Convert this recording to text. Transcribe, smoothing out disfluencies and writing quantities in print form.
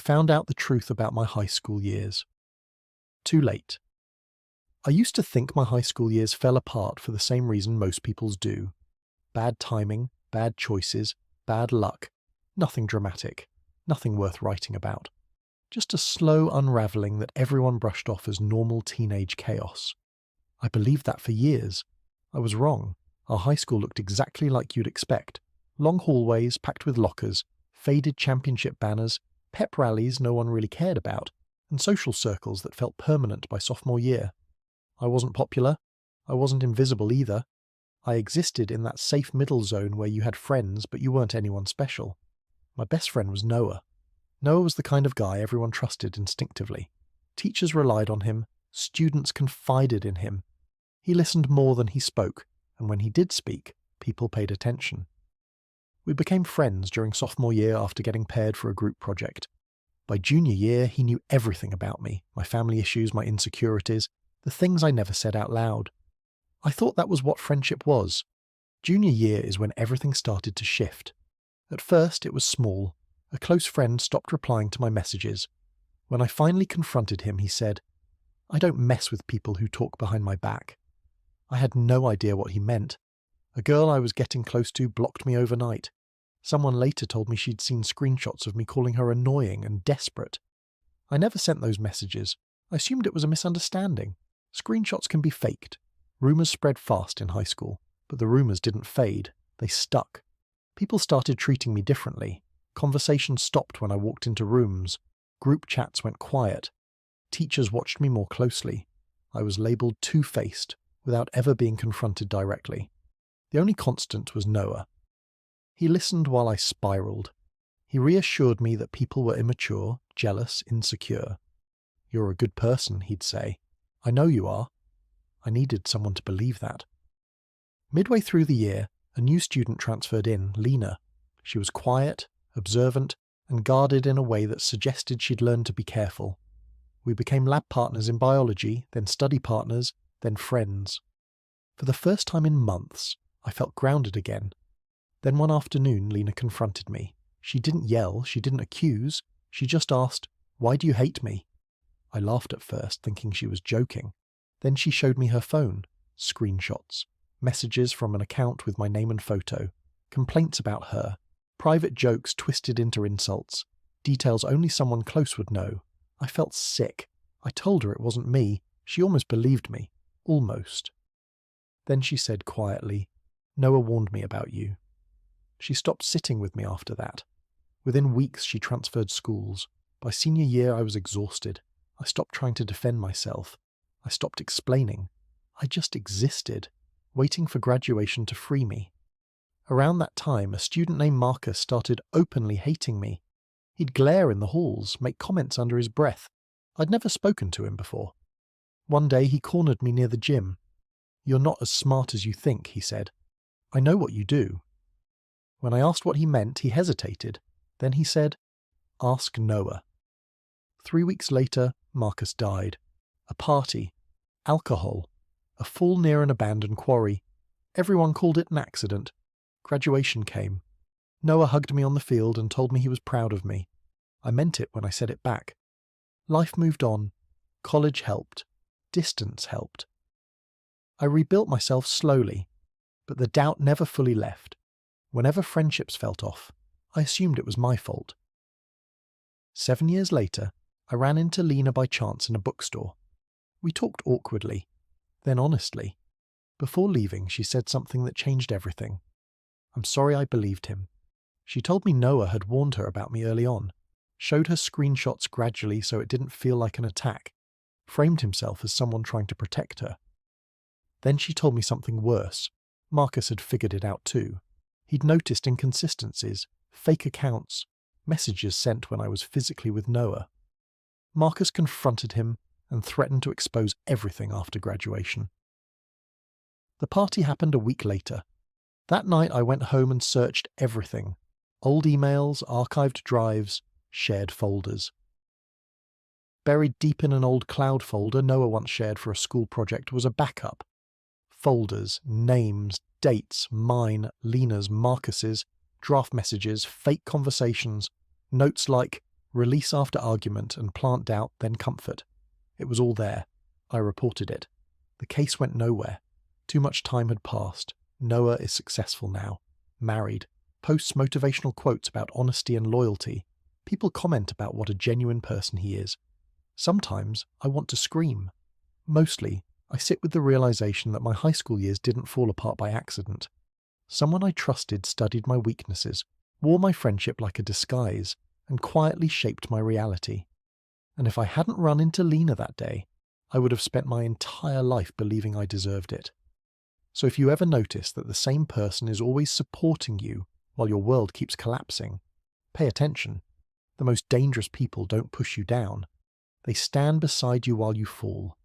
found out the truth about my high school years. Too late. I used to think my high school years fell apart for the same reason most people's do. Bad timing, bad choices, bad luck. Nothing dramatic. Nothing worth writing about. Just a slow unravelling that everyone brushed off as normal teenage chaos. I believed that for years. I was wrong. Our high school looked exactly like you'd expect. Long hallways packed with lockers, faded championship banners, pep rallies no one really cared about, and social circles that felt permanent by sophomore year. I wasn't popular. I wasn't invisible either. I existed in that safe middle zone where you had friends but you weren't anyone special. My best friend was Noah. Noah was the kind of guy everyone trusted instinctively. Teachers relied on him. Students confided in him. He listened more than he spoke, and when he did speak, people paid attention. We became friends during sophomore year after getting paired for a group project. By junior year, he knew everything about me, my family issues, my insecurities, the things I never said out loud. I thought that was what friendship was. Junior year is when everything started to shift. At first, it was small. A close friend stopped replying to my messages. When I finally confronted him, he said, "I don't mess with people who talk behind my back." I had no idea what he meant. A girl I was getting close to blocked me overnight. Someone later told me she'd seen screenshots of me calling her annoying and desperate. I never sent those messages. I assumed it was a misunderstanding. Screenshots can be faked. Rumours spread fast in high school, but the rumours didn't fade. They stuck. People started treating me differently. Conversations stopped when I walked into rooms. Group chats went quiet. Teachers watched me more closely. I was labelled two-faced, without ever being confronted directly. The only constant was Noah. He listened while I spiralled. He reassured me that people were immature, jealous, insecure. "You're a good person," he'd say. "I know you are." I needed someone to believe that. Midway through the year, a new student transferred in, Lena. She was quiet, observant, and guarded in a way that suggested she'd learned to be careful. We became lab partners in biology, then study partners, then friends. For the first time in months, I felt grounded again. Then one afternoon, Lena confronted me. She didn't yell, she didn't accuse, she just asked, "Why do you hate me?" I laughed at first, thinking she was joking. Then she showed me her phone, screenshots, messages from an account with my name and photo, complaints about her, private jokes twisted into insults, details only someone close would know. I felt sick. I told her it wasn't me. She almost believed me. Almost. Then she said quietly, "Noah warned me about you." She stopped sitting with me after that. Within weeks she transferred schools. By senior year I was exhausted. I stopped trying to defend myself. I stopped explaining. I just existed, waiting for graduation to free me. Around that time, a student named Marcus started openly hating me. He'd glare in the halls, make comments under his breath. I'd never spoken to him before. One day he cornered me near the gym. "You're not as smart as you think," he said. "I know what you do." When I asked what he meant, he hesitated. Then he said, "Ask Noah." 3 weeks later, Marcus died. A party. Alcohol. A fall near an abandoned quarry. Everyone called it an accident. Graduation came. Noah hugged me on the field and told me he was proud of me. I meant it when I said it back. Life moved on. College helped. Distance helped. I rebuilt myself slowly, but the doubt never fully left. Whenever friendships felt off, I assumed it was my fault. 7 years later, I ran into Lena by chance in a bookstore. We talked awkwardly, then honestly. Before leaving, she said something that changed everything. I'm sorry I believed him. She told me Noah had warned her about me early on, showed her screenshots gradually so it didn't feel like an attack, framed himself as someone trying to protect her. Then she told me something worse. Marcus had figured it out too. He'd noticed inconsistencies, fake accounts, messages sent when I was physically with Noah. Marcus confronted him and threatened to expose everything after graduation. The party happened a week later. That night I went home and searched everything. Old emails, archived drives, shared folders. Buried deep in an old cloud folder Noah once shared for a school project was a backup. Folders, names, dates, mine, Lena's, Marcus's, draft messages, fake conversations, notes like, Release after argument and plant doubt, then comfort. It was all there. I reported it. The case went nowhere. Too much time had passed. Noah is successful now. Married. Posts motivational quotes about honesty and loyalty. People comment about what a genuine person he is. Sometimes I want to scream. Mostly, I sit with the realization that my high school years didn't fall apart by accident. Someone I trusted studied my weaknesses, wore my friendship like a disguise, and quietly shaped my reality. And if I hadn't run into Lena that day, I would have spent my entire life believing I deserved it. So if you ever notice that the same person is always supporting you while your world keeps collapsing, pay attention. The most dangerous people don't push you down. They stand beside you while you fall.